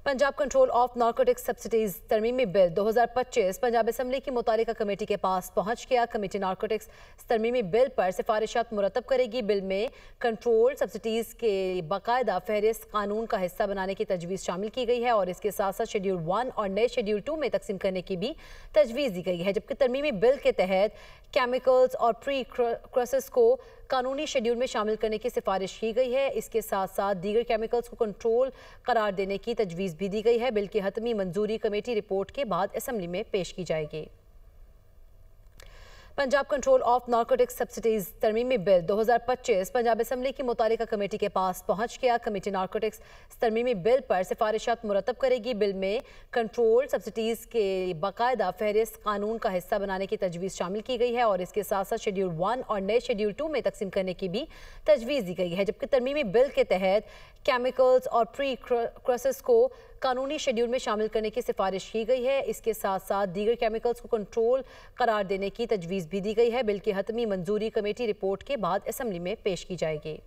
Punjab control of narcotics subsidies तरमीमी bill 2025 Punjab assembly की मुतालिका कमेटी के पास पहुंच गया। कमेटी नारकोटिक्स तरमीमी बिल पर सिफारिशात मुरतब करेगी। बिल में कंट्रोल सब्सिडीज के बाकायदा फहरिस्त कानून का हिस्सा बनाने की तजवीज़ शामिल की गई है और इसके साथ साथ शेड्यूल 1 और नए शेड्यूल 2 में तकसीम करने की भी तजवीज़ दी गई है। जबकि तरमीमी बिल के तहत केमिकल्स और प्री क्रोसेस को कानूनी शेड्यूल में शामिल करने की सिफारिश की गई है। इसके साथ साथ दीगर केमिकल्स को कंट्रोल करार देने की तजवीज़ भी दी गई है। बिल की हतमी मंजूरी कमेटी रिपोर्ट के बाद असम्बली में पेश की जाएगी। Punjab control of narcotics subsidies तरमीमी बिल 2025 पंजाब असम्बली की मुतालिका कमेटी के पास पहुंच गया। कमेटी नारकोटिक्स तरमीमी बिल पर सिफारिशात मुरतब करेगी। बिल में कंट्रोल सब्सिडीज के बाकायदा फहरिस्त कानून का हिस्सा बनाने की तजवीज़ शामिल की गई है और इसके साथ साथ शेड्यूल 1 और नए शेड्यूल 2 में तकसीम करने की भी तजवीज़ दी गई है। जबकि तरमीमी बिल के तहत केमिकल्स और प्री क्रोसेस को कानूनी शेड्यूल में शामिल करने की सिफारिश की गई है। इसके साथ साथ दीगर केमिकल्स को कंट्रोल करार देने की तजवीज़ भी दी गई है। बिल की हतमी मंजूरी कमेटी रिपोर्ट के बाद असम्बली में पेश की जाएगी।